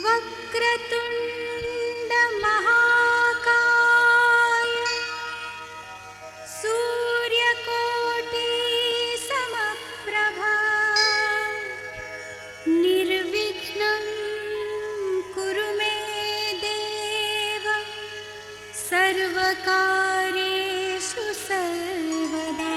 वक्रतुण्ड महाकाय सूर्यकोटि समप्रभा निर्विघ्नं कुरु मे देव सर्वकार्येषु सर्वदा।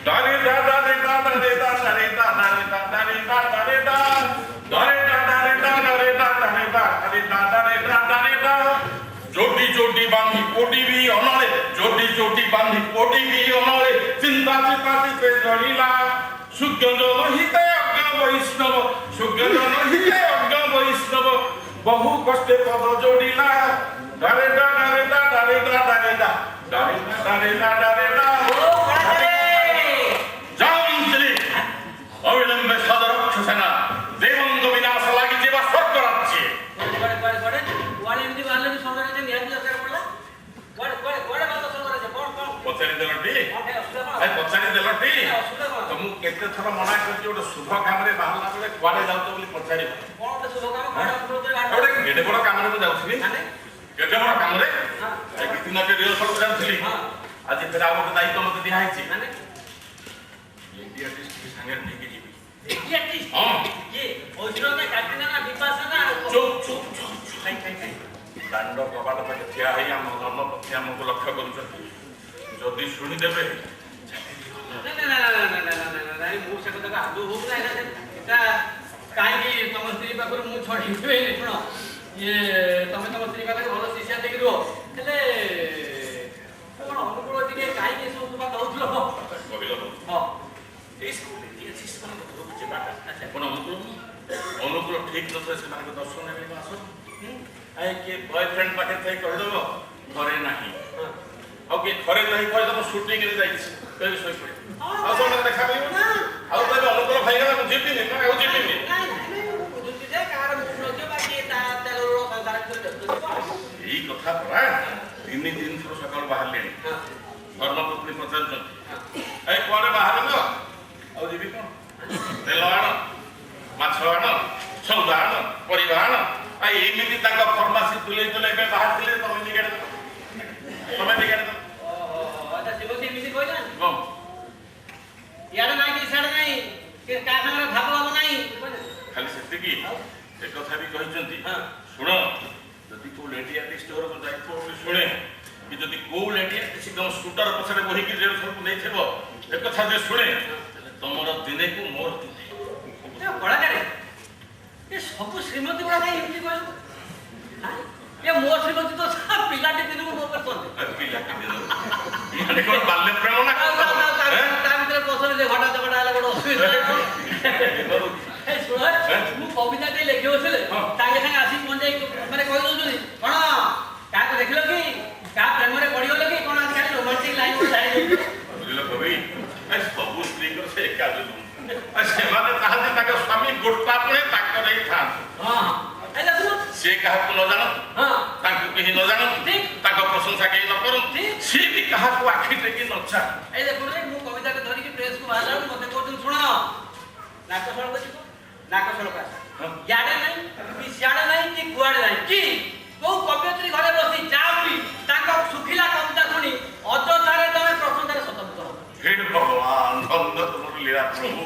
Dale চিতে জড়িলা সুজ্ঞজন হিতে অজ্ঞ বৈষ্ণব সুজ্ঞজন হিতে অজ্ঞ বৈষ্ণব বহু কষ্টে পদ জড়িলা ডারে ডা ডারে ডা ডারে ডা ডারে ডা ডারে ডা ডারে ডা ডারে ডা যাও মন্ত্রী অবিলম্বে সদরক্ষ সেনা দেবঙ্গ বিনাশ লাগিছে বা স্বর্গ রাজ্যে পচারি দেলটি পচারি দেলটি তো ମୁଁ କେତେ ଥର ମନା କରିଛି ଗୋଟେ ଶୁଭ କାମରେ ବାହାରିଲା ବେଳେ କୁଆଡେ ଯାଉଛ ବୋଲି ପଚାରିବ ଗୋଟେ କେତେ ବଡ କାମରେ ମୁଁ ଯାଉଥିଲି କେତେ ବଡ କାମରେ କିଛି ଦିନ ରିହର୍ସଲ ଯାଉଥିଲି ଆଜି ଫେର ଆଉ ଗୋଟେ ଦାୟିତ୍ୱ ମତେ ଦିଆ ହେଇଛି ସାଙ୍ଗରେ ନେଇକି ଯିବି ଦାଣ୍ଡ କବାଟ ପାଖେ ଠିଆ ହେଇ ଆମ ଧର୍ମପତ୍ନୀ ଆମକୁ ଲକ୍ଷ୍ୟ କରୁଛନ୍ତି ଯଦି ଶୁଣିଦେବେ ମୁଁ ସେ କଥା ଆଦୌ ହଉ ନା ଏଟା କାହିଁକି ତମ ସ୍ତ୍ରୀ ପାଖରୁ ମୁଁ ଛଡେଇବି ଶୁଣ ଇଏ ତମେ ତମ ସ୍ତ୍ରୀ ପାଖରେ ଭଲ ଶିକ୍ଷା ଦେଇକି ରୁହ ହେଲେ କଣ ଅନୁକୂଳ ଟିକେ କାହିଁକି ସବୁ ତୁମା ଦଉଥିଲ ହଁ ଅନୁକୂଳ ଠିକ ନଥିଲେ ସେମାନଙ୍କ ଦର୍ଶନ ନେବେ ଆସ କିଏ ବୟଫ୍ରେଣ୍ଡ ପାଖରେ ଥାଇ କହିଦେବ ଘରେ ନାହିଁ ଆଉ କିଏ ଘରେ ନାହିଁ କହିଦେବ ସୁଟିଂରେ ଯାଇଛି ଶୋଇପଡେ ଆଉ ସେମାନେ ଦେଖା ମିଳିବ ଆଉ କହିବେ ଅନୁକୂଳ ଭାଇଗଲା ମୁଁ ଯିବିନି ନା ଆଉ ଯିବିନି ଏଇ କଥା ପରା 3 ଥର ସକାଳୁ ବାହାରିଲେଣି ଧର୍ମପତ୍ନୀ ପଚାରୁଛନ୍ତି ଏଇ କୁଆଡେ ବାହାରିଲ ଆଉ ଯିବି କଣ ତେଲ ଆଣ ମାଛ ଆଣ ସଉଦା ଆଣ ପରିବା ଆଣ ଆଉ ଏମିତି ତାଙ୍କ ଫର୍ମାସି ତୁଲେଇ ତୁଲେଇ ଏବେ ବାହାରିଥିଲେ ତମେ ନିଗାଡି ତମେ ନିଗାଡି ଖାଲି ସେତିକି ଏକଥା ବି କହିଛନ୍ତି ଶୁଣ ଯଦି କୋଉ ଲେଡି ଆର୍ଟିଷ୍ଟ ଘରକୁ ଯାଇଥିବ ଶୁଣେ କି ଯଦି କୋଉ ଲେଡି ଆର୍ଟିଷ୍ଟ ତମ ସ୍କୁଟର ପଛରେ ବହିକି ରିହର୍ସଲକୁ ନେଇଥିବ ଏକଥା ଯେ ଶୁଣେ ତମର ଦିନେକୁ ମୋର ଦିନେ କଳାକାରୀ ଏ ସବୁ ଶ୍ରୀମତୀ ଗୁଡା କାଇଁ ଏମିତି କହିଲ ଏ ମୋ ଶ୍ରୀମତୀ ତ ପିଲାଟି ଦିନକୁ ମୋ ଉପରେ ଚନ୍ତି ପିଲାଟି ଦିନକୁ ଇହାନେ କଣ ବାଲ୍ୟ ପ୍ରେମ ନା ତା ଭିତରେ ପସନ୍ଦ ଘଟା ଝଗଡା ହେଲା ଗୋଟେ ଅସୁବିଧା ଶୁଣ ମୁଁ କବିତା ଟିକେ ଲେଖି ବସିଲେ ସାଙ୍ଗେ ସାଙ୍ଗେ ଆସିକି ପହଞ୍ଚାଇ ମାନେ କହିଦଉଛନ୍ତି କଣ କାହାକୁ ଦେଖିଲ କି କାହା ପ୍ରେମରେ ପଡିଗଲ କି କଣ ଆଜିକାଲି ରୋମାଣ୍ଟିକ ଲାଇନ ବୁଝିଲ କବି ସବୁ ସ୍ତ୍ରୀଙ୍କର ସେ ଏକା ସେମାନେ ଚାହାନ୍ତି ତାଙ୍କ ସ୍ୱାମୀ ଗୋଟା ପରେ ତାଙ୍କର ହିଁ ଥାଆନ୍ତୁ ସେ କାହାକୁ ନ ଜାଣନ୍ତୁ ତାଙ୍କୁ କେହି ନ ଜାଣନ୍ତୁ ତାଙ୍କ ପ୍ରଶଂସା କେହି ନ କରନ୍ତୁ ସିଏ ବି କାହାକୁ ଆଖି ଟେକି ନ ଚାହାଁ ଏଇ ଦେଖୁନ ମୁଁ କବିତାକୁ ଧରିକି ପ୍ରେସକୁ ବାହାରିଲା ବେଳକୁ ମତେ କହୁଛନ୍ତି ଶୁଣ ନାକଶଳକ ଯିବ ନାକଶଳକ ଆସ ଇଆଡେ ନାହିଁ କି ସିଆଡେ ନାହିଁ କି କୁଆଡେ ନାହିଁ କି କୋଉ କବିୟତ୍ରୀ ଘରେ ବସି ଯାଆନ୍ତି ତାଙ୍କ ଶୁଖିଲା କବିତା ଶୁଣି ଅଯଥାରେ ତମେ ପ୍ରଶଂସାରେ ସ୍ୱତନ୍ତ୍ର ହବ ହେ ଭଗବାନ ଧନ୍ୟ ତୁମର ଲୀଳା ପ୍ରଭୁ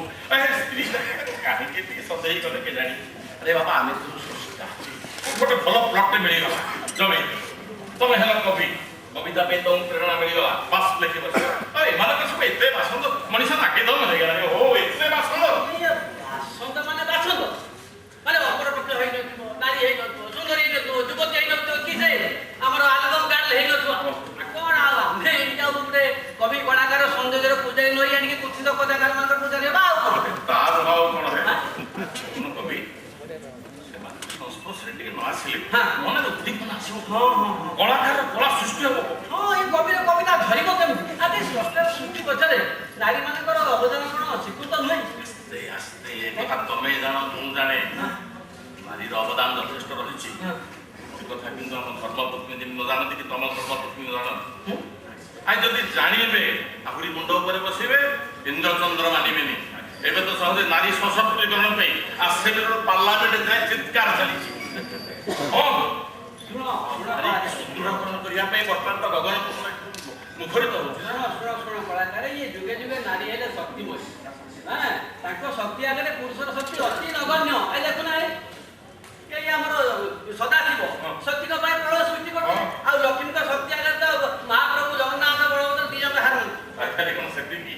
ସ୍ତ୍ରୀ କାହିଁକି ଟିକେ ସତେଇ କଲେ କେଜାଣି ଆରେ ବାବା ଆମେ ଗୋଟେ ଭଲ ପ୍ଲଟଟେ ମିଳିଗଲା ଜମି ତମେ ହେଲା କବି କବିତା ପାଇଁ ତମକୁ ପ୍ରେରଣା ମିଳିଗଲା ବାସ ଲେଖିବ ଏମାନଙ୍କ ସବୁ ଏତେ ବାସନ୍ଦ ମଣିଷ ନାକେ ଦମ ହେଇଗଲା ଓ ଏତେ ବାସନ୍ଦ ବାସନ୍ଦ ମାନେ ଅପରପକ୍ଷ ହେଇନଥିବ ନାରୀ ହେଇନଥିବ ସୁନ୍ଦରୀ ହେଇନଥିବ ଯୁବତୀ ହେଇନଥିବ କି ସେ ଆମର ଆଲବମ ଗାର୍ଲ ହେଇନଥିବ କଣ ଆଉ ଆମେ ଏଇଟା ଗୋଟେ କବି କଳାକାର ସୌନ୍ଦର୍ଯ୍ୟର ପୂଜାରୀ ନଇ ଆଣିକି କୁଚିତ କଳାକାର ମାନଙ୍କର ପୂଜାରୀ ହେବା ଆଉ କଣ ତାର ଭାବ କଣ କବି ସଂସ୍ପର୍ଶରେ ଟିକେ ନ ଆସିଲେ ମନରେ ଉଦ୍ଦୀପନ ଆସିବ କଳାକାର କଳା ସୃଷ୍ଟି ହବ ଏଇ କବିର କବିତା ଧରିବ କେମିତି ଆଜି ସ୍ରଷ୍ଟାର ସୃଷ୍ଟି ପଛରେ ନାରୀ ମାନଙ୍କର ଅବଦାନ କଣ ସ୍ୱୀକୃତ ନୁହେଁ ଆସ୍ତେ ଏ କଥା ତମେ ଜାଣ ମୁଁ ଜାଣେ ନାରୀର ଅବଦାନ ଯଥେଷ୍ଟ ରହିଛି ସେ କଥା କିନ୍ତୁ ଆମ ଧର୍ମପତ୍ନୀ ଯେମିତି ନ ଜାଣନ୍ତି କି ତମ ଧର୍ମପତ୍ନୀ ନ ଜାଣନ୍ତି ଆଉ ଯଦି ଜାଣିବେ ଆହୁରି ମୁଣ୍ଡ ଉପରେ ବସିବେ ଇନ୍ଦ୍ରଚନ୍ଦ୍ର ମାନିବେନି ଏବେ ତ ସହଜେ ନାରୀ ସଶକ୍ତିକରଣ ପାଇଁ ଆସେମ୍ବଲିର ପାର୍ଲାମେଣ୍ଟ ଯାଏ ଚିତ୍କାର ଚାଲିଛି ସୁଦୃଢ଼କରଣ କରିବା ପାଇଁ ବର୍ତ୍ତମାନ ତ ଗଗନ ମୁଖରିତ ହଉଛି ଶୁଣ କଳାକାର ଇଏ ଯୁଗେ ଯୁଗେ ନାରୀ ହେଲେ ଶକ୍ତିମୟୀ ତାଙ୍କ ଶକ୍ତି ଆଗରେ ପୁରୁଷର ଶକ୍ତି ଅତି ନଗଣ୍ୟ ଏ ଦେଖୁନା କେହି ଆମର ସଦାଶିବ ଶକ୍ତିଙ୍କ ପାଇଁ ପ୍ରଳୟ ସୃଷ୍ଟି କରୁଛନ୍ତି ଆଉ ଲକ୍ଷ୍ମୀଙ୍କ ଶକ୍ତି ଆଗରେ ତ ମହାପ୍ରଭୁ ଜଗନ୍ନାଥ ବଳଭଦ୍ର ଦି ଜଣ ହାରୁଛନ୍ତି କଣ ସେତିକି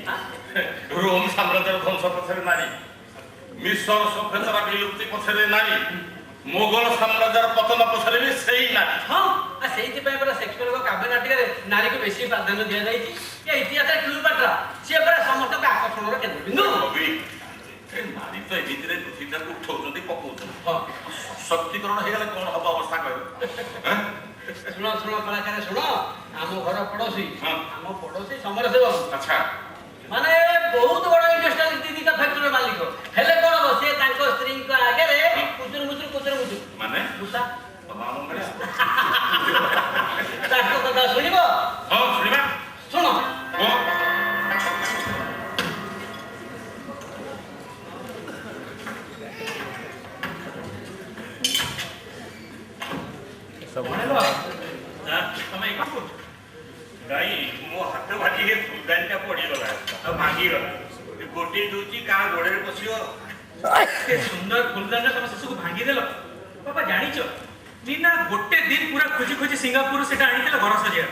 ରୋମ ସାମ୍ରାଜ୍ୟର ଧ୍ୱଂସ ପଛରେ ନାରୀ ମିଶର ସଭ୍ୟତାର ବିଲୁପ୍ତି ପଛରେ ନାରୀ ମୋଗଲ ସାମ୍ରାଜ୍ୟର ପତନ ପଛରେ ବି ସେଇ ନାରୀ ସେଇଥିପାଇଁ ପରା ସେକ୍ସପିୟରଙ୍କ କାବ୍ୟ ନାଟିକାରେ ନାରୀକୁ ବେଶୀ ପ୍ରାଧାନ୍ୟ ଦିଆଯାଇଛି। ଏ ଇତିହାସରେ କ୍ଲିଓପାଟ୍ରା ସିଏ ପରା ସମସ୍ତଙ୍କ ଆକର୍ଷଣର କେନ୍ଦ୍ରବିନ୍ଦୁ। କବି ଏ ନାରୀ ତ ଏମିତିରେ ପୃଥିବୀଟାକୁ ଉଠଉଛନ୍ତି ପକଉଛନ୍ତି। ହଁ ସଶକ୍ତିକରଣ ହେଇଗଲେ କଣ ହବ ଅବସ୍ଥା କହିବ? ଶୁଣ ଶୁଣ କଳାକାର ଶୁଣ, ଆମ ଘର ପଡୋଶୀ ହଁ। ଆମ ପଡୋଶୀ ସମରସେବ ଆଚ୍ଛା ମାନେ ବହୁତ ବଡ ଇଣ୍ଡଷ୍ଟ୍ରିଆଲ ଦିଦିଟା ଫ୍ୟାକ୍ଟରିର ମାଲିକ। ହେଲେ କଣ ହବ ସେ ତାଙ୍କ ସ୍ତ୍ରୀଙ୍କ ଆଗରେ କୁଚୁର ମୁଚୁର ମାନେ ମୂଷା ତମ ଆମ ଭଳିଆ? ତାଙ୍କ କଥା ଶୁଣିବ? ହଁ ଶୁଣିବା। ଶୁଣ କୁହ। ତମେ ଏକା କରୁଛ ଗାଈ ମୋ ହାତ ଭାଜିକି ଫୁଲଦାନୀଟା ପଡ଼ିଗଲା ଆଉ ଭାଙ୍ଗିଗଲା। ଗୋଟିଏ ଦଉଛି କାହା ଗୋଡ଼ରେ ପଶିବ। ଏତେ ସୁନ୍ଦର ଫୁଲଦାନୀ ତମେ ଶେଷକୁ ଭାଙ୍ଗିଦେଲ। ବାପା ଜାଣିଛ मीना गोटे दिन पूरा खोजी खोजी सिंगापुर से आनी घर सजेगा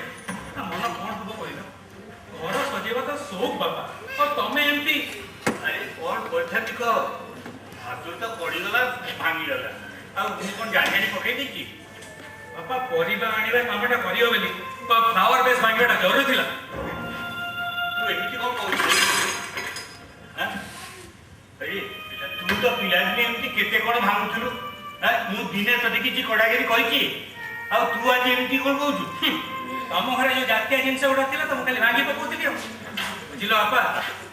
मन कौन हम कहल घर सजेवा तो शौक बापा और तुम्हें एमती अरे कौन कर कह हाथ तो पड़गला भांगीगला कौन जानी जानी पकई देची बापा परिबा आनिबा कामटा करियो बोली तो फ्लावर बेस भांगीबाटा जरूरी थिला। तू एमिति कौन कहू अरे तू तो पिला दिने एमति केते कौन भांगुथलु मु दिने तते किछि कडागिरी कहिछि आ तू आज एमति कौन कहू तम घर जो जातीय जिनस गुड़ा थिला तो खाली भांगी पकोतिली बुझिलो बापा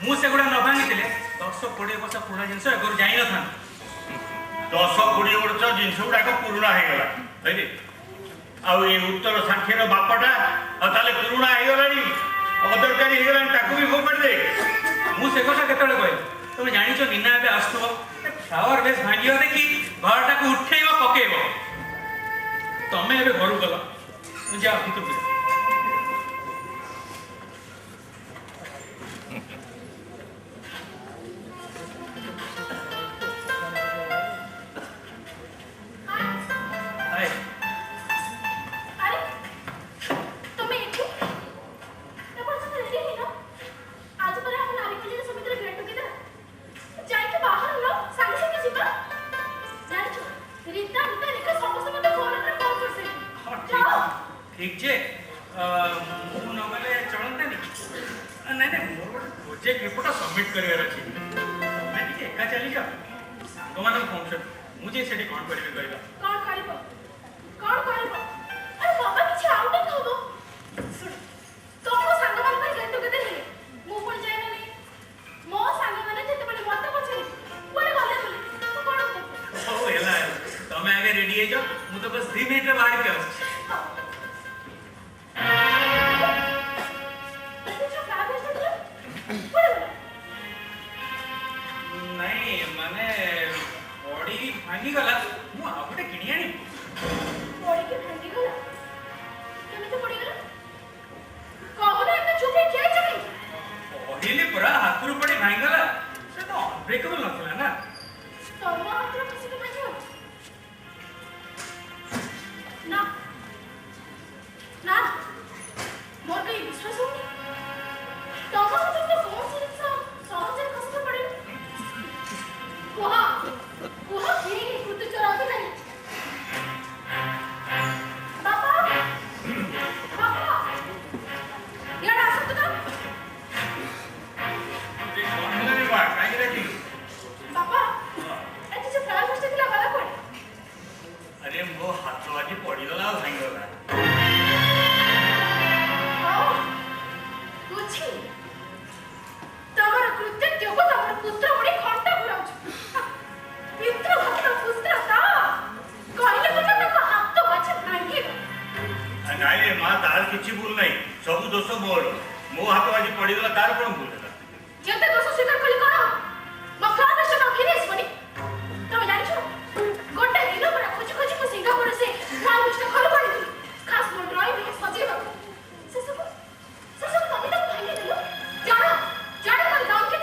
मु से गुड़ा न भांगी थिले 10-20 वर्ष पुराना जिनस एगर जाई न था 10-20 वर्ष जिनस गुड़ा पुराना हो गला बुझली आ उत्तर साक्षीर बापटा ताले पुराना हो गलानी अदरकारी हो गलानी ताकू भी फोपाड़ दे मु से कथा केतले कहले तुम जानिछो मीना एबे आस्तव फ्लावर बेस भांगियो देखि घरटा को उठेइबो पकेइबो तमे एबे घरु गलो जा भितर जा ठीक जे मु न गले चलते नहीं नहीं नहीं मोर गोटे प्रोजेक्ट रिपोर्ट सबमिट करिवार अछि मैं ठीक एका चली जा सांग मानन फंक्शन मुझे सेठी कोन करिवे कहला कोन करिवो अरे बाबा किछ आउटिंग होबो सुन तोमो सांग मान पर गेट टुगेदर हे मु पण जाय ना नहीं मो सांग माने जते बले मत पछे कोने गले बोले तू कोन ओ हेला तमे आगे रेडी हे जा मु तो बस 3 मिनिट रे बाहर के आछ नहीं माने बॉडी भांगी गला मु आउटे किनी आनी बॉडी के भांगी गला केमे तो पड़ी गला कहो ना इतना चुप है क्या चुप पहिले पूरा हाथुर पड़ी भांगी गला से तो अनब्रेकेबल नथिला ना तोमो हाथरो किसी को भांगी ना ना मोर कहीं विश्वास होनी तोमो हाथरो तो कौन सी सहज कष्ट पड़े कुहा फिर कुत्ते चोरा के नहीं बाबा यार आ सकते ना बाबा ऐसे जो फ्लावर बस के लगा कोड अरे मो हाथ आज पड़गला भांगीगला बुझी तमर कृत्य को तमर पुत्र बड़ी खंडा पुराउछ पितृ भक्त पुत्र ता कहले बता तको हाथ तो बाछ भांगी नाई रे मां तार किछि भूल नहीं सब दोष मोर मो हाथ आज पड़गला तार कोन भूल है जते दोष स्वीकार कली करो मखला नष्ट न फिनिश बनी तुम जानि छो गोटे दिन पर खोज खोज को सिंगापुर से लाल नष्ट घर पड़ी खास मोर ड्राइंग में सजीव से सब तभी तक भांगी दिलो जानो जानो मन दाम के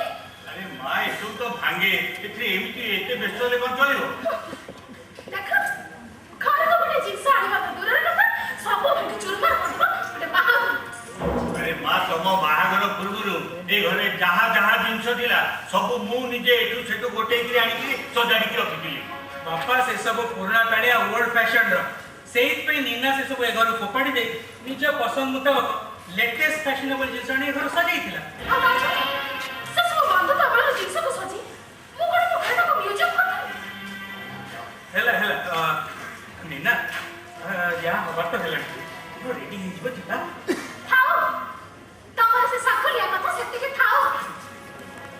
अरे मां एसु तो भांगे एथि एमिति एते व्यस्त ले कोन चलिबो देखो घर को बड़े जिंस आनिबा तो दूर रखा सब भेट चुरमार करबो बटे बाहा अरे मां तम बाहागर पूर्वरु ए घरे जहा जहा जिंस दिला सब मु निजे एटु सेटु गोटे कि आनी कि सजाडी कि रखिथिली बापा से सब पुराना कालिया ओल्ड फैशन रो ସେଇଥିପାଇଁ ନିନା ସେ ସବୁ ଏ ଘରୁ ଫୋପାଡ଼ି ଦେଇ ନିଜ ପସନ୍ଦ ମୁତାବକ ଲେଟେଷ୍ଟ ଫ୍ୟାସନେବଲ ଜିନିଷ ଆଣି ଏ ଘର ସଜେଇଥିଲା। ଆଉ ଜାଣିଛ ସେ ସବୁ ବାନ୍ଧତା ବେଳର ଜିନିଷକୁ ସଜି ମୁଁ କଣ ମୋ ଘରଟାକୁ ମ୍ୟୁଜିୟମ କରିଦେବି। ହେଲା ନିନା ଯାହା ହବାର ତ ହେଲାଣି ରେଡି ହେଇଯିବ ଯିବା। ଥାଉ ତମର ସେ ସାକୁଲିଆ କଥା ସେତିକି ଥାଉ।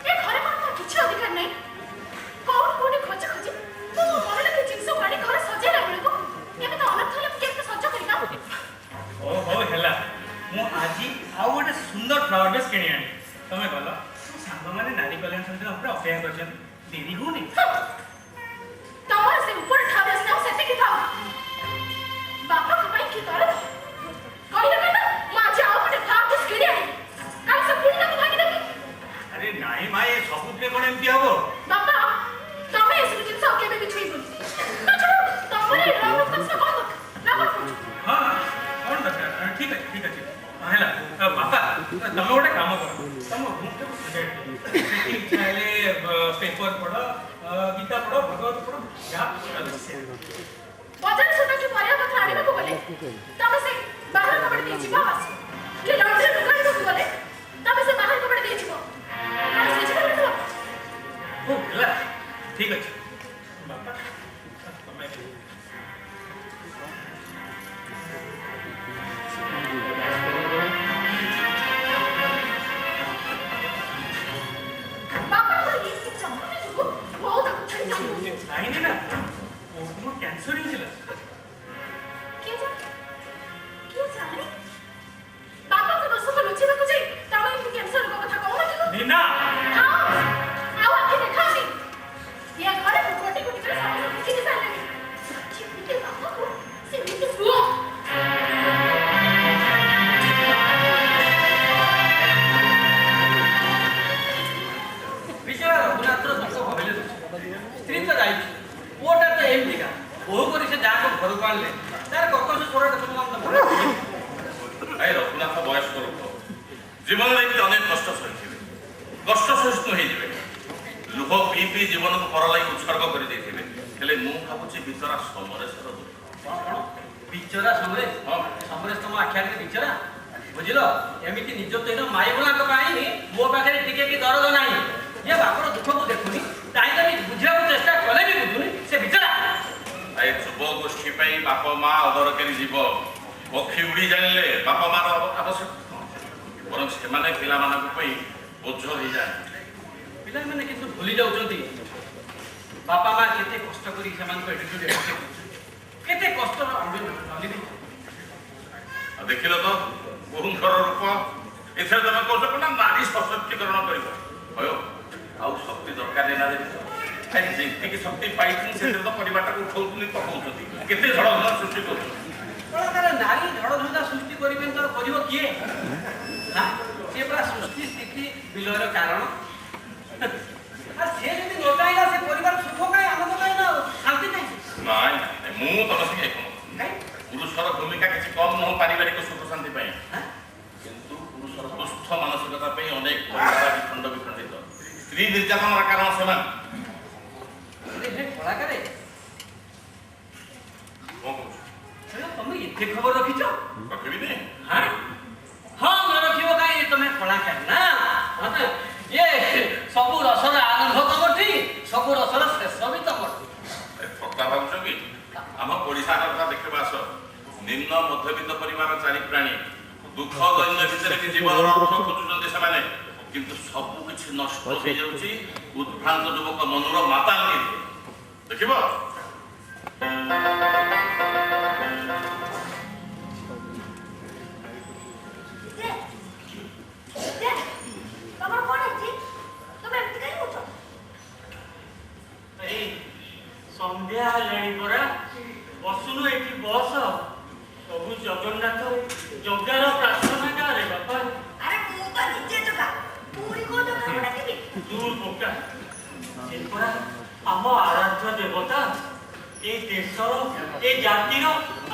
ଏ ଘରେ କଣ ମୋର କିଛି ଅଧିକାର ନାହିଁ। କୋଉଠି ଖୋଜି ଖୋଜି ମୁଁ ମୋ ମନ ଲାଗି ଜିନିଷ ଆଣି ଘରେ ସଜେଇଲା ବେଳକୁ ଏମିତି ଅନର୍ଥ ହେଲେ ମୁଁ କେମିତି ସଜ କରିବା। ହଉ ହେଲା ମୁଁ ଆଜି ଆଉ ଗୋଟେ ସୁନ୍ଦର ଫ୍ଲାୱାର ବେସ୍ କିଣି ଆଣି ତମେ ଗଲ ମୋ ସାଙ୍ଗମାନେ ନାରୀ କଲ୍ୟାଣ ସମିତିର ଉପରେ ଅପେକ୍ଷା କରିଛନ୍ତି ଡେରି ହଉନି। ତମର ସେ ଉପର ଠାରୁ ଆସିଲେ ଆଉ ସେତିକି ଥାଉ। ବାପାଙ୍କ ପାଇଁ କି ଦରଦ କହିଲେ କହିଲା ମୁଁ ଆଜି ଆଉ ଗୋଟେ ଫ୍ଲାୱାର ବେସ୍ କିଣି ଆଣି କାଲି ସେ ପୁଣି ତାକୁ ଭାଙ୍ଗିଦେବି। ଆରେ ନାଇଁ ମା ଏ ସବୁଥିରେ କଣ ଏମିତି ହବ? ବାପା ତମେ ଏସବୁ ଜିନିଷ ଆଉ କେବେ ବି ଛୁଇଁବନି। ତମର ଏ ରାଗ କଷ୍ଟ କଣ ଦରକାର? ହଁ କଣ ଦରକାର? ଠିକ ଅଛି ହେଲା ବାପା ତମେ ଗୋଟେ କାମ କର ତମ ରୁମଟାକୁ ସଜାଇ ଦିଅ। ସେଠି ଇଚ୍ଛା ହେଲେ ପେପର ପଢ ଗୀତା ପଢ ଭଗବତ ପଢ ଯାହା ବଜାର ସୁଦ୍ଧା କି ପରିବା ପତ୍ର ଆଣିବାକୁ ଗଲେ ତମେ ସେ ବାହାର କପଡା ଦେଇ ଯିବ ଆସ କି ଲଣ୍ଡ୍ରି ଦୋକାନକୁ ଗଲେ ତମେ ସେ ବାହାର କପଡା ଦେଇ ଯିବ। ଆଉ ସେ ଯିବ ନା ଓ ହେଲା ଠିକ ଅଛି ବାପା ତମେ ବାପାଙ୍କର ଏ କି ଚମକ ଯିବ ବହୁତ ଛାଡ଼ି ଯାଉ। ନାଇଁ ନା ମୋ କ୍ୟାନ୍ସର ହେଇଥିଲା। କିଏ ଜାଣେ ବାପାଙ୍କ ଦୋଷକୁ ଲୁଚିବାକୁ ଯାଇ ତମେ ଏମିତି କ୍ୟାନ୍ସର ରୋଗ କଥା କହୁନଥିବ। ନିନା ଆଉ ଆଖି ଦେଖାଉଛି ଏ ଘରେ କୋଟି କୋଟି କରି ସମସ୍ତେ ବୁଝିକି ସାରିଲେଣି। ଯେମିତି ବାପାକୁ ସେମିତି ପୁଅ। ବିଜୟ ରଘୁନାଥର ଦୁଃଖ ଭାବିଲେ ସ୍ତ୍ରୀ ତ ଯାଇଛି ପୁଅଟା ତ ଏମିତିକା ବୋହୁ କରି ସେ ଯାହାକୁ ଘରକୁ ଆଣିଲେ ତାର କର୍କଶ ସ୍ୱରଟା ଭାଇ ରଘୁନାଥ ବୟସ୍କ ଲୋକ ଜୀବନରେ ଏମିତି ଅନେକ କଷ୍ଟ ସହିଥିବେ କଷ୍ଟ ସହିଷ୍ଣୁ ହେଇଯିବେ ଲୁହ ପିଇ ପିଇ ଜୀବନକୁ ପର ଲାଗି ଉତ୍ସର୍ଗ କରିଦେଇଥିବେ ହେଲେ ମୁଁ ଭାବୁଛି ବିଚରା ସମରେଶର ଦୁଃଖ ବିଚରା ସମରେଶ ହଁ ସମରେଶ ତମ ଆଖି ଆଗରେ ବିଚରା ବୁଝିଲ ଏମିତି ନିଜତ୍ୱହୀନ ମାଇଗୁଣାଙ୍କ ପାଇଁ ମୋ ପାଖରେ ଟିକେ କି ଦରଦ ନାହିଁ। ଏ ବାପର ଦୁଃଖକୁ ଦେଖୁନି ଚାହିଁଲେ ବି ବୁଝିବାକୁ ଚେଷ୍ଟା କଲେ ବି ବୁଝୁନି ସେ ବିଚରା। ଭାଇ ଯୁବ ଗୋଷ୍ଠୀ ପାଇଁ ବାପ ମା ଅଦରକାରୀ ଜୀବ ପକ୍ଷୀ ଉଡ଼ି ଜାଣିଲେ ବାପା ମାର ଆବଶ୍ୟକ ବରଂ ସେମାନେ ପିଲାମାନଙ୍କ ପାଇଁ ବୋଝ ହେଇଯାଆନ୍ତି। ପିଲାମାନେ କିନ୍ତୁ ଭୁଲି ଯାଉଛନ୍ତି ବାପା ମା କେତେ କଷ୍ଟ କରି ସେମାନଙ୍କ ଏଡୁକେସନ କେତେ କଷ୍ଟ ଦେଖିଲ ତ ବୋହୁଙ୍କର ରୂପ ଏଥିରେ ତମେ କହୁଛ ନା ନାରୀ ସଶକ୍ତିକରଣ କରିବ ଭୟ ଆଉ ଶକ୍ତି ଦରକାର ନାହିଁ ନା ଯେତିକି ଶକ୍ତି ପାଇଛନ୍ତି ସେଥିରେ ତ ପରିବାରଟାକୁ ଉଠଉଛନ୍ତି ପକଉଛନ୍ତି କେତେ ଝଡ଼ଝଡ଼ ସୃଷ୍ଟି କରୁଛନ୍ତି। କଳାକାର ନାରୀ ଝଡ଼ଝଞ୍ଜା ସୃଷ୍ଟି କରିବେନି ତ କରିବ କିଏ? ସେ ପୁରା ସୃଷ୍ଟି ସ୍ଥିତି ବିଲୟର କାରଣ। ଆଉ ସେ ଯଦି ନ ଚାହିଁଲା ସେ ପରିବାର ସୁଖ ପାଇଁ ଆନନ୍ଦ ପାଇଁ ନା ଶାନ୍ତି ପାଇଁ। ନାଇଁ ମୁଁ ତମ ସଙ୍ଗେ ଏକମତ ପୁରୁଷର ଭୂମିକା କିଛି କମ୍ ନୁହଁ ପାରିବାରିକ ସୁଖ ଶାନ୍ତି ପାଇଁ କିନ୍ତୁ ପୁରୁଷର ସୁସ୍ଥ ମାନସିକତା ପାଇଁ ଅନେକ ଖଣ୍ଡ ବିଖଣ୍ଡିତ ସ୍ତ୍ରୀ ନିର୍ଯାତନାର କାରଣ ସେମାନେ। କଳାକାର କଣ କହୁଛ ତମେ ଏତେ ଖବର ରଖିଛ? ରଖିବିନି ହଁ ନ ରଖିବ କାହିଁ ତମେ କଳାକାର ନା ଇଏ ସବୁ ରସର ଆରମ୍ଭ ତମଠି ସବୁ ରସର ଶେଷ ବି ତମଠି। ଥଟ୍ଟା ଭାବୁଛ କି ଆମ ଓଡ଼ିଶା କଥା ଦେଖିବା ଆସ ନିମ୍ନ ମଧ୍ୟବିତ୍ତ ପରିବାର ଚାରି ପ୍ରାଣୀ ଦୁଃଖ ଦୈନ୍ୟ ଭିତରେ ବି ଜୀବନର ଅର୍ଥ ଖୋଜୁଛନ୍ତି ସେମାନେ କିନ୍ତୁ ସବୁ କିଛି ନଷ୍ଟ ହେଇଯାଉଛି ଉଦ୍ଭ୍ରାନ୍ତ ଯୁବକ ମନୁର ମାତାଲ ଦେଖିବ। ତମର କଣ ହେଇଛି? ତମେ ଏମିତି କାହିଁ କରୁଛ? ସନ୍ଧ୍ୟା ହେଲାଣି ପରା ବସୁନୁ ଏଠି ବସ ସବୁ ଜଗନ୍ନାଥ ଜଗାର ପ୍ରାର୍ଥନା ଗାରେ ବାପା। ଆରେ ମୁଁ ତ ନିଜେ ଜଗା ପୁରୀ କୋଉ ଜଗାକୁ ଡାକିବି? ଦୂର ବୋକା ସେ ପରା ଆମ ଆରାଧ୍ୟ ଦେବତା ଏ ଦେଶର ଏ ଜାତିର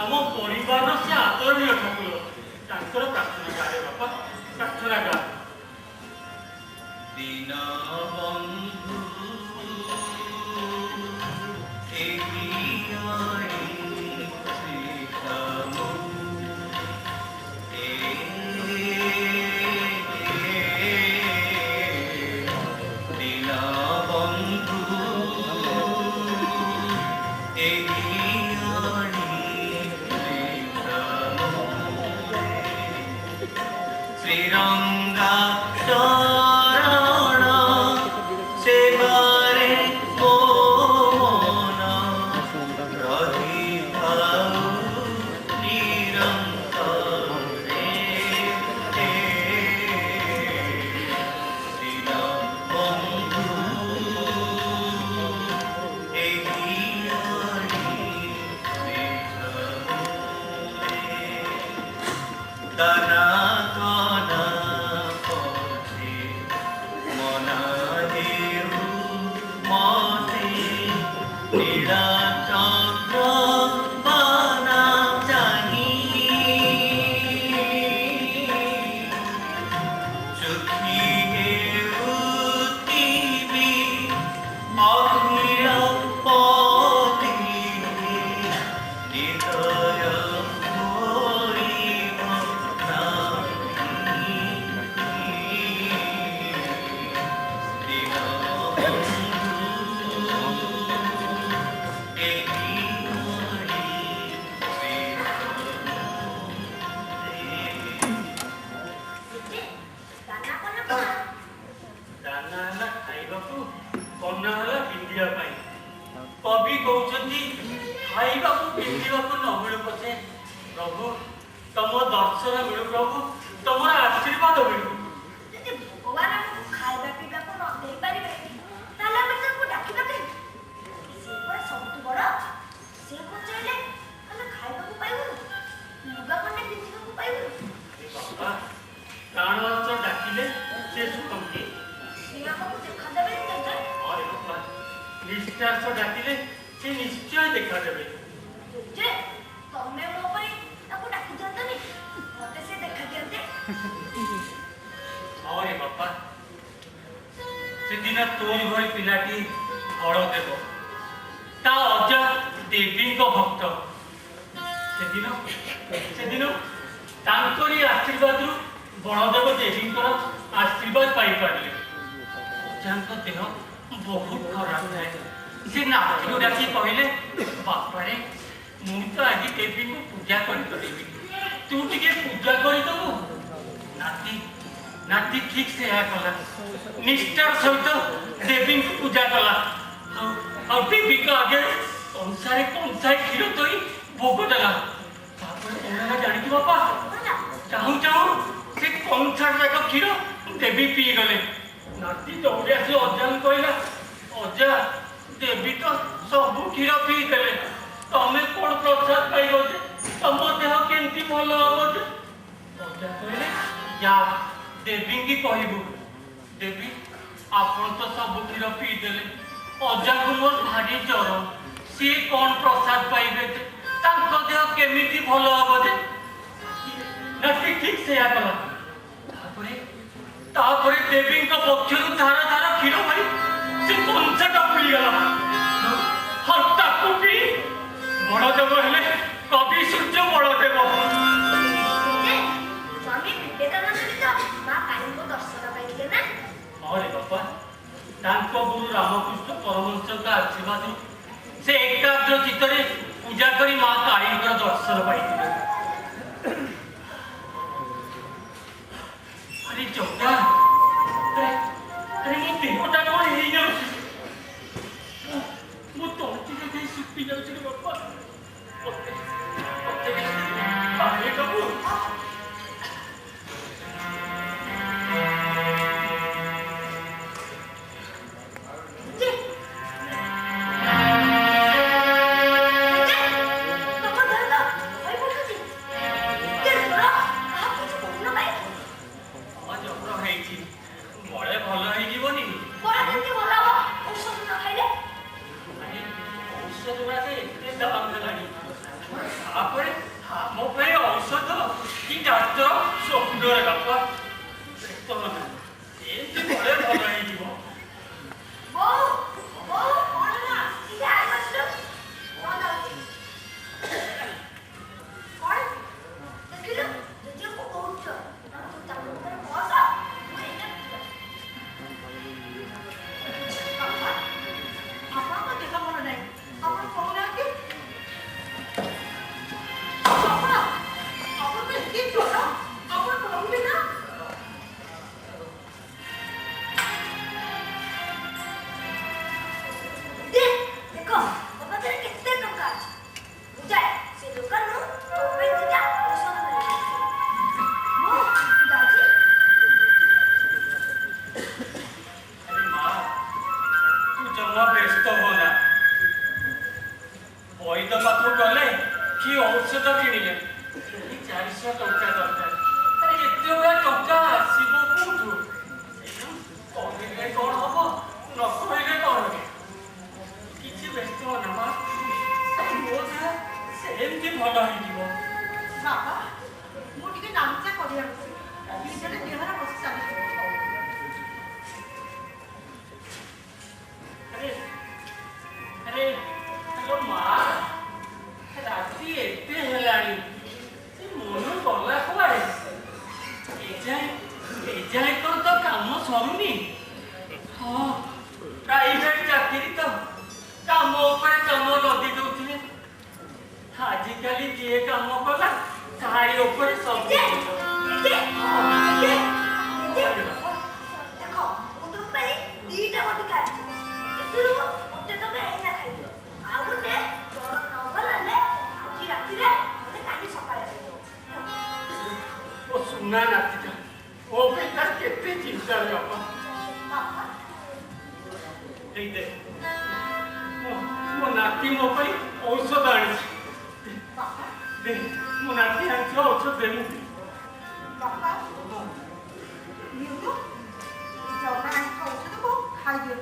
ଆମ ପରିବାରର ସେ ଆଦରଣୀୟ ଠାକୁର ତାଙ୍କର ପ୍ରାର୍ଥନା ଗାରେ ବାପା ପ୍ରାର୍ଥନା ଗା। दीनबन्धु एहि নীলাচন্দ্র বানা জানি চোখি হেউতিবি অখিল পতি হৃদয় ভরিব নাহি ଦାନା କଲ କଣ? ଦାନା ହେଲା ଖାଇବାକୁ, କନା ହେଲା ପିନ୍ଧିବା ପାଇଁ। କବି କହୁଛନ୍ତି ଖାଇବାକୁ ପିନ୍ଧିବାକୁ ନ ମିଳୁ ପଛେ ପ୍ରଭୁ ତମ ଦର୍ଶନ ମିଳୁ, ପ୍ରଭୁ ତମର ଆଶୀର୍ବାଦ ମିଳୁ। ଯଦି ଭଗବାନ ଆମକୁ ଖାଇବା ପିଇବାକୁ ନ ଦେଇପାରିବେ ତାହେଲେ ଆମେ ତାଙ୍କୁ ଡାକିବା କାହିଁକି? ସିଏ ପରା ସବୁଠୁ ବଡ଼। ସିଏ ପଚାରିଲେ ଆମେ ଖାଇବାକୁ ପାଇବୁନୁ, ଲୁଗା ଖଣ୍ଡେ ପିନ୍ଧିବାକୁ ପାଇବୁନୁ। ବାପା ପ୍ରାଣ ଅର୍ଥ ଡାକିଲେ ସେ ଶୁଣନ୍ତି। ସିଏ ଆମକୁ ଦେଖାଦେବେ କେବେ? ଅରେ ବାପା ନିଷ୍ଠାସ ଡାକିଲେ ସେ ନିଶ୍ଚୟ ଦେଖାଦେବେ। ଯେ ତମେ ମୋ ପାଇଁ ତାକୁ ଡାକି ଦିଅନ୍ତନି, ମତେ ସେ ଦେଖା ଦିଅନ୍ତେ। ଅରେ ବାପା ସେଦିନ ତୋରି ଭଳି ପିଲାଟି ବଳଦେବ, ତା ଅଜା ଦେବୀଙ୍କ ଭକ୍ତ। ସେଦିନ ତାଙ୍କରି ଆଶୀର୍ବାଦରୁ ବଳଦେବ ଦେବୀଙ୍କର ଆଶୀର୍ବାଦ ପାଇପାରିଲେ। ଅଜାଙ୍କ ଦେହ ବହୁତ ଖରାପ ଥାଏ। ସେ ନାତିକୁ ଡାକି କହିଲେ, ବାପାରେ ମୁଁ ତ ଆଜି ଦେବୀଙ୍କୁ ପୂଜା କରିପାରିବି, ତୁ ଟିକେ ପୂଜା କରିଦେବୁ। ନାତି ଠିକ ସେୟା କଲା। ନିଷ୍ଠାର ସହିତ ଦେବୀଙ୍କୁ ପୂଜା କଲା। ଆଉ ଦେବୀଙ୍କ ଆଗରେ କଂସାରେ କଂସାଏ କ୍ଷୀର ଥୋଇ ଭୋଗ ଦେଲା। ତାପରେ କଣ ହେଲା ଜାଣିଛୁ ବାପା? ଚାହୁଁ ଚାହୁଁ ସେ କଂସାର ଯାକ କ୍ଷୀର ଦେବୀ ପିଇଗଲେ। ନାତି ଦୌଡ଼ି ଆସି ଅଜାଙ୍କୁ କହିଲା, ଅଜା ଦେବୀ ତ ସବୁ କ୍ଷୀର ପିଇଦେଲେ, ତମେ କଣ ପ୍ରସାଦ ପାଇବ ଯେ? ତମ ଦେହ କେମିତି ଭଲ ହବ ଯେ? ଅଜା କହିଲେ, ଯା ଦେବୀଙ୍କି କହିବୁ, ଦେବୀ ଆପଣ ତ ସବୁ କ୍ଷୀର ପିଇଦେଲେ, ଅଜାଙ୍କୁ ମୋର ଭାରି ଜ୍ୱର, ସିଏ କଣ ପ୍ରସାଦ ପାଇବେ ଯେ? ତାଙ୍କ ଦେହ କେମିତି ଭଲ ହବ ଯେ? ନାତି ଠିକ ସେୟା କଲା। ତାପରେ ଦେବୀଙ୍କ ପକ୍ଷରୁ ଧାର ଧାର କ୍ଷୀର ପାଇ ସେ କଂସଟା ବୁଲିଗଲା। ହଠାତ୍ ପିଇ ବଳଦେବ ହେଲେ କବି ସୂର୍ଯ୍ୟ ବଳଦେବ। ସ୍ୱାମୀ ବିବେକାନନ୍ଦ ବି ତ ମା କାଳୀଙ୍କ ଦର୍ଶନ ପାଇଥିଲେ ନା? ହରେ ବାପା ତାଙ୍କ ଗୁରୁ ରାମକୃଷ୍ଣ ପରମହଂସଙ୍କ ଆଶୀର୍ବାଦରୁ ସେ ଏକାଗ୍ର ଚିତ୍ତରେ ପୂଜା କରି ମା କାଳୀଙ୍କର ଦର୍ଶନ ପାଇଥିଲେ। ଆରେ ଚୋଟା, ଆରେ ମୋ ଦେହଟା କଣ ହେଇଯାଉଛି? ମୋ ତଣ୍ଟିରେ ଦେଇ ଶୁଖି ଯାଉଛି ରେ ବାପା। ପାଣି ଦବୁ? ସ୍ଥିତି ଭଲ ହେଇଯିବ। ବାପା ମୁଁ ଟିକେ ନାମଚା କରିବାକୁ ନିଜର ଦେହର ବସି ଚାଲିଛି। ଆରେ ଆରେ ହ୍ୟାଲୋ ମା, ରାତି ଏତେ ହେଲାଣି, ସେ ମନୁ ଗଲା କୁଆଡ଼େ? ଏଯାଏ ତ କାମ ସରୁନି। ହଁ, ପ୍ରାଇଭେଟ ଚାକିରି ତ କାମ ଉପରେ କାମ ଲଦି ଦଉଥିଲେ। ଆଜିକାଲି ଯିଏ କାମ କଲା ତାରି ଉପରେ ସବୁ। ଦେଖ ମୁଁ ତମ ପାଇଁ ଦିଟା ବଟି ଖାଇଛି। ଏଥିରୁ ଗୋଟେ ତମେ ଏଇନା ଖାଇଦିଅ, ଆଉ ଗୋଟେ ଜଳ ନ ଗଲାଲେ ଆଜି ରାତିରେ ଗୋଟେ କାଲି ସକାଳେ ଖାଇଦିଅ। ଓ ସୁନା ନାତିଟା, ମୋ ପାଇଁ ତାର କେତେ ଚିନ୍ତା ରେ ବାପା। ବାପା ଏଇ ଦେ, ମୋ ନାତି ମୋ ପାଇଁ ଔଷଧ ଆଣିଛି। ବାପା ଦେ, ମୋ ନାତି ଆଣିଛି ଔଷଧ ଦେ ମୁଁ। ବାପା ନିଅନ୍ତୁ ଜଗା ଆଣିକି ଔଷଧକୁ ଖାଇଦିଅ,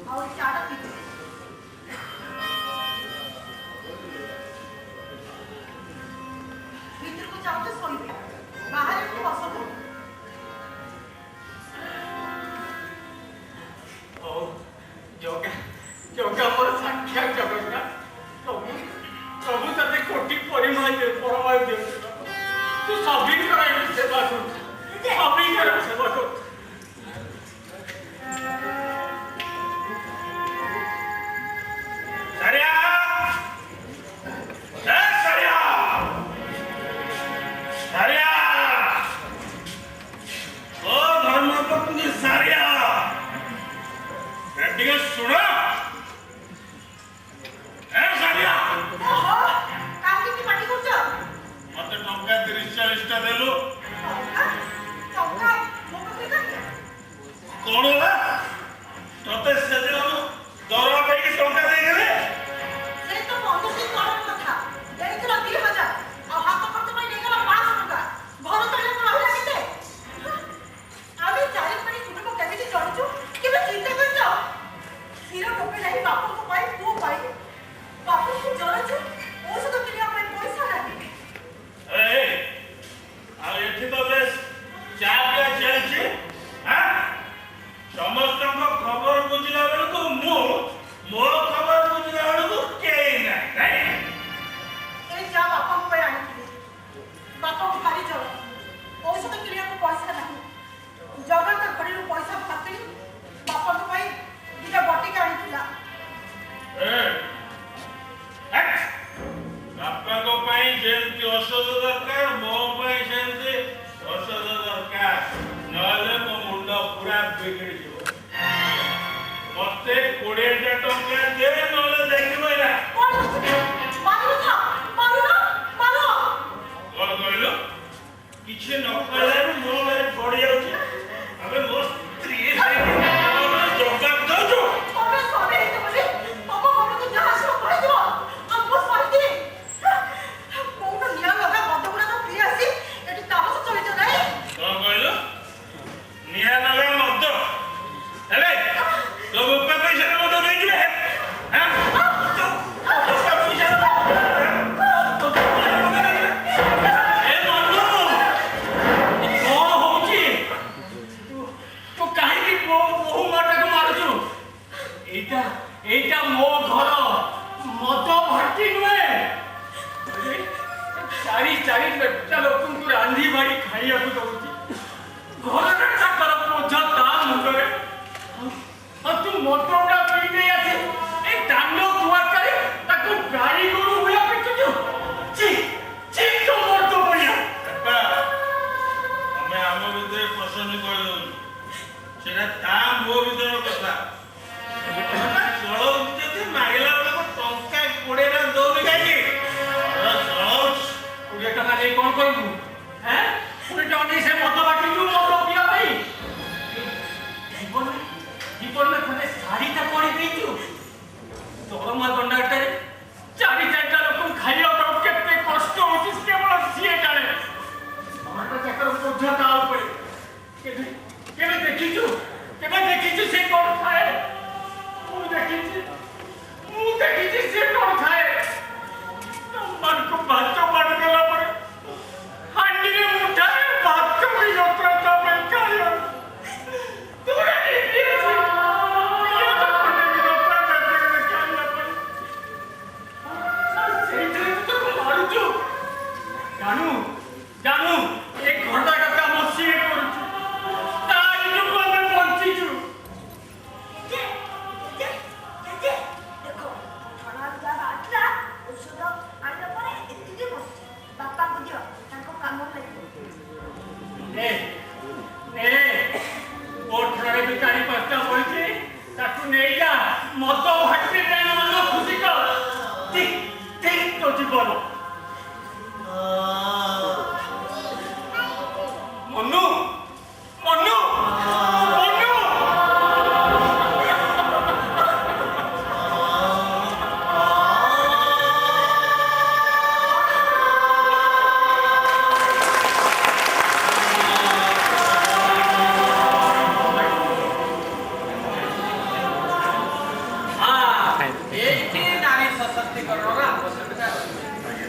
ଆଉ ଏ ଚାଟା ପିଇଦିଅ। ଭିତରକୁ ଯାଉଛ ଶୋଇବେ, ବାହାରେ ଏଠି ବସନ୍ତୁ। ହଉ, ଜଗା ମୋର ସାକ୍ଷାତ ଜଗନ୍ନାଥ। ପ୍ରଭୁ ତତେ କୋଟି ପରିମାଣ ଦିଅନ୍ତୁ। ତୁ ସଭିଙ୍କର ଏମିତି ସେବା କରୁଛୁ, ସଭିଙ୍କର ସେବା କରୁଛୁ। ସାରିଆ! ଏ ସାରିଆ! ସାରିଆ! ଓ ଧର୍ମପତ୍ନୀ ସାରିଆ! ଏ ଟିକେ ଶୁଣ। ଏ ସାରିଆ! ଓହୋ, କାହିଁକି ପାଟି କରୁଛ? ମତେ ଟଙ୍କା 30-40ଟା ଦେଲୁ। ଟଙ୍କା ମୋ ପାଖରେ କାହିଁକି? କଣ ହେଲା? ତତେ ସେଦିନ ଦରମା ପାଇକି ଟଙ୍କା ଦେଇଦେଲେ? ସେ ତ 15 ଦିନ ତଳର କଥା। ଦେଇଥିଲ 2000, ଆଉ ହାତ ଖର୍ଚ୍ଚ ପାଇଁ ନେଇଗଲ 500 ଟଙ୍କା। ଘର ଚଳିବାକୁ ରହିଲା କେତେ? ଆମେ 4 ପାଣି କୁଟୁମ୍ବ କେମିତି ଚଳିଛୁ କେବେ ଚିନ୍ତା କରିଛ? କ୍ଷୀର ଟୋପେ ନାହିଁ ବାପଙ୍କ ପାଇଁ, ପୁଅ ପାଇଁ। ବାପଙ୍କୁ ଜଳଛୁ, ଔଷଧ କିଣିବା ପାଇଁ ପଇସା ନାହିଁ। ଏ, ଆଉ ଏଠି ତ ବେଶ ଚା ପିଆ ଚାଲିଛି। ସମସ୍ତଙ୍କ ଖବର ବୁଝିଲା ବେଳକୁ ମୋ ଖବର ବୁଝିଲା ବେଳକୁ କେହି ନାହିଁ। ଏଇ ଚା ବାପଙ୍କ ପାଇଁ ଆଣିଥିଲି। ବାପଙ୍କୁ ଭାରି ଜଳ, ଔଷଧ କିଣିବାକୁ ପଇସା ନାହିଁ। ଜଗନ୍ନାଥ ଘଡ଼ିରୁ ପଇସା ଭାବିଲି, ବାପଙ୍କ ପାଇଁ ଦିଟା ବଟିକା ଆଣିଥିଲା। ବାପାଙ୍କ ପାଇଁ ଯେମିତି ଔଷଧ ଦରକାର, ମୋ ପାଇଁ ସେମିତି ଔଷଧ ଦରକାର, ନହେଲେ ମୋ ମୁଣ୍ଡ ପୁରା ବିଗିଡ଼ିଯିବ। ମତେ 20ଟା ଟଙ୍କା ଦେ, ନହେଲେ ଦେଖିବ ନା। କଣ କହିଲୁ? କିଛି ନ କହିଲାରୁ ମୋ ଘରେ ପଡ଼ି ଯାଉଛି। ଏବେ ମୋ ସ୍ତ୍ରୀ ଜବାବ ଦଉଛୁ। କଣ କହିଲୁ? ନିଆଁ ଲଗା ମଦ? ହେଲେ ତୋ ବାପା ପଇସାରେ ମଦ ଦେଇଯିବେ? ଏ ମନୁ, କଣ ହଉଛି? ତୁ କାହିଁକି ବୋହୁ ମାଟାକୁ ମାରୁଛୁ? ଏଇଟା ମୋ ଘର, ମଦ ଭର୍ତ୍ତି ନୁହେଁ। ଚାରି ପେଟା ଲୋକଙ୍କୁ ରାନ୍ଧି ବାଢ଼ି ଖାଇବାକୁ ଦଉଛି। ଘରଟା ତାଙ୍କର ବୋଝ ତା ମୁଣ୍ଡରେ। ଆଉ ତୁ ମଦଟା ପିଇ ଦେଇ ଆସି ଏଇ ଦାଣ୍ଡ ଦୁଆରଟାରେ ତାକୁ ଗାଳି ଗୋରୁ ଭଳିଆ ପିଟୁଛୁ। ତୋ ମର୍ଦ୍ଦ ଭଳିଆ। ବାପା, ଆମେ ଆମ ଭିତରେ ପସନ୍ଦ କରିଦଉଛୁ। ସେଟା ତା ମୋ ଭିତର କଥା। ଚଳଉଛି ଯଦି ମାଗିଲା ବେଳକୁ ଟଙ୍କା 20ଟା ଦଉନି କାହିଁକି? ଚଳଉଛି। 20 ଟଙ୍କା ଦେଇ କଣ କରିବୁ? 20 ଟଙ୍କା ଦେଇ ସେ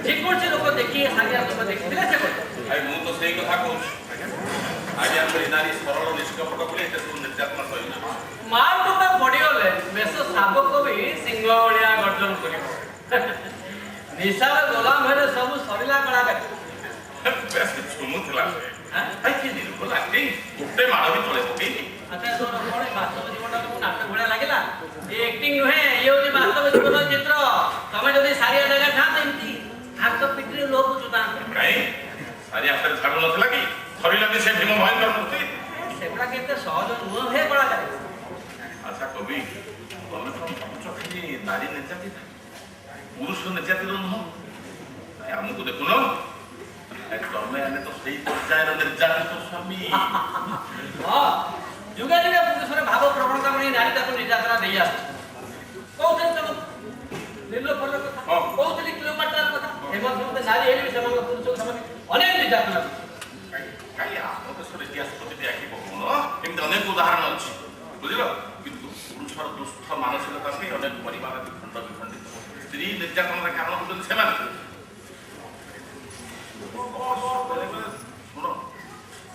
ଯେକୌଣସି ଲୋକ ଦେଖି ସାରିଆ ଲୋକ ଦେଖିଥିଲେ ସେ କହିବ ଭାଇ ମୁଁ ତ ସେଇ କଥା କହୁଛି ଆଜି ଆମର ଏ ନାରୀ ସରଳ ନିଷ୍କପଟ ବୋଲି ଏତେ ସବୁ ନିର୍ଯାତନା ସହିଛି ମାଲ ଟୋକା ପଡ଼ିଗଲେ ବେଶ ଶାବକ ବି ସିଂହ ଭଳିଆ ଗର୍ଜନ କରିବ ନିଶାର ଗୋଲାମ ହେଲେ ସବୁ ସରିଲା କଳା ବେଶ ଝୁମୁଥିଲା ଭାଇ କି ନିର୍ଭୁଲ ଆକ୍ଟିଂ ଗୋଟେ ମାଡ଼ ବି ତଳେ ପକେଇନି ଆଚ୍ଛା ତୋର କଣ ବାସ୍ତବ ଜୀବନଟା ତମକୁ ନାଟକ ଭଳିଆ ଲାଗିଲା ଏ ଆକ୍ଟିଂ ନୁହେଁ ଇଏ ହଉଛି ବାସ୍ତବ ଜୀବନର ଚିତ୍ର ତମେ ଯଦି ସାରିଆ ଜାଗା ଥାଆନ୍ତ ଏମିତି ହାତ ପିଠିରେ ଲୋକ ଚୁତାନ୍ତ କାଇଁ ସାରି ହାତରେ ଝାଡୁ ନଥିଲା କି ଧରିଲାନି ସେ ଭୀମ ଭୟଙ୍କର ମୂର୍ତ୍ତି ସେଗୁଡା କେତେ ସହଜ ନୁହଁ ହେ କଳାକାର ଆଚ୍ଛା କବି ତମେ କଣ ଭାବୁଛ ଖାଲି ନାରୀ ନିର୍ଯାତି ପୁରୁଷ ନିର୍ଯାତିର ନୁହଁ ଆମକୁ ଦେଖୁନ ତମେ ଆମେ ତ ସେଇ ପର୍ଯ୍ୟାୟର ନିର୍ଯାତିତ ସ୍ୱାମୀ ହଁ ଯୁଗେ ଯୁଗେ ପୁରୁଷର ଭାବ ପ୍ରବଣତା ନେଇ ନାରୀ ତାକୁ ନିର୍ଯାତନା ଦେଇ ଆସୁଛି କହୁଥିଲି ତମ ନିର୍ଲୋପର କଥା କହୁଥିଲି କ୍ଲିଓପାଟ୍ରାର କଥା ଏମାନେ ସମସ୍ତେ ନାରୀ ହେଲେ ବି ସେମାନଙ୍କ ପୁରୁଷକୁ ସେମାନେ ଅନେକ ନିର୍ଯାତନା କାଇଁ ଆମ ଦେଶର ଇତିହାସ ପ୍ରତି ଆଖି ପକଉନ ଏମିତି ଅନେକ ଉଦାହରଣ ଅଛି ବୁଝିଲ କିନ୍ତୁ ପୁରୁଷର ଦୁଷ୍ଟ ମାନସିକତା ପାଇଁ ଅନେକ ପରିବାର ବିଖଣ୍ଡ ବିଖଣ୍ଡିତ ସ୍ତ୍ରୀ ନିର୍ଯାତନାର କାରଣ ହଉଛନ୍ତି ସେମାନେ ଶୁଣ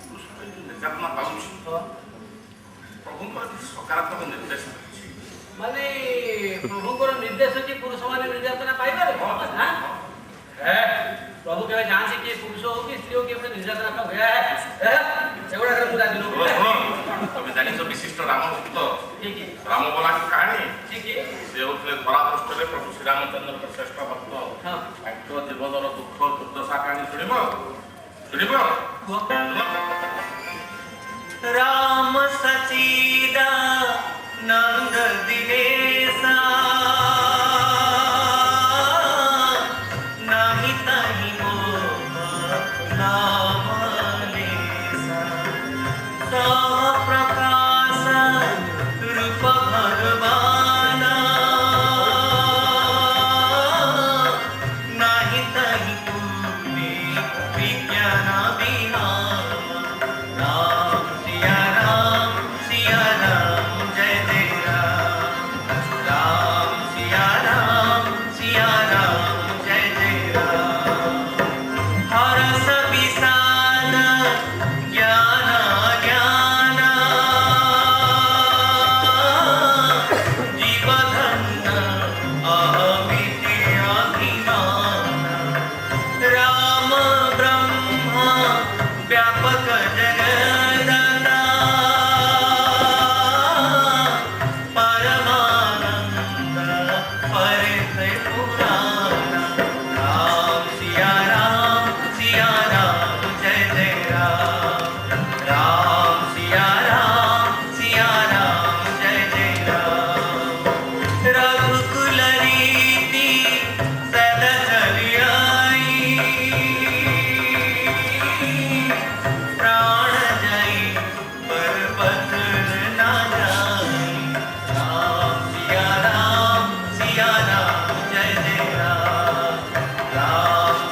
ପୁରୁଷ ନିର୍ଯାତନା ପାଉଛି ପ୍ରଭୁଙ୍କର କିଛି ସକାରାତ୍ମକ ନିର୍ଦ୍ଦେଶ ଅଛି ମାନେ ପ୍ରଭୁଙ୍କର ନିର୍ଦ୍ଦେଶ ଅଛି ପୁରୁଷମାନେ ନିର୍ଯାତନା ପାଇପାରେ ପ୍ରଭୁ କେବେ ଜାଣନ୍ତି କିଏ ପୁରୁଷ ହଉ କି ସ୍ତ୍ରୀ ହଉ କିଏ ନିର୍ଯାତନା ପାଉ ସେଗୁଡାକରେ ମୁଁ ରାଜି ନୁହଁ ତମେ ଜାଣିଛ ବିଶିଷ୍ଟ ରାମ ଭକ୍ତ ଠିକ ରାମବଲାଙ୍କ କାହାଣୀ ଠିକ ସେ ହଉଥିଲେ ଧରାପୃଷ୍ଠରେ ପ୍ରଭୁ ଶ୍ରୀରାମଚନ୍ଦ୍ରଙ୍କ ଶ୍ରେଷ୍ଠ ଭକ୍ତ ତାଙ୍କ ଜୀବନର ଦୁଃଖ ଦୁର୍ଦ୍ଦଶା କାହାଣୀ ଶୁଣିବ ଶୁଣିବ राम सचीदा नंद दिनेसा नाही ताही मोह नाम लेसा सह प्रकाश रूप भगवाना नाही ताही पूर्वी विज्ञान विहार राम सिया राम जय जय राम सिया राम जय जय राम हरस विषाद ज्ञान ज्ञान जीवधन अहमिति अभिमान राम ब्रह्मा व्यापक जगदना परमानंद परित पुराण राम सिया राम जय जय राम सिया राम जय जय राम रघुकुल रीति सदा चली आई प्राण जाई पर पत्र ना जाई राम सिया राम जय जय राम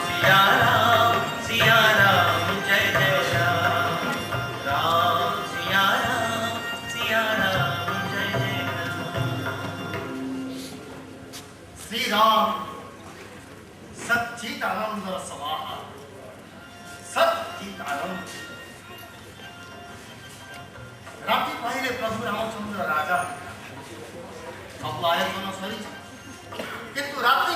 सिया राम जय जय राम सिया राम जय जय श्री राम सच्चिदानंद समाहा सच्चिदानंद राति पहले प्रभु रामचंद्र राजा सब आयोजन सरी किंतु रात्रि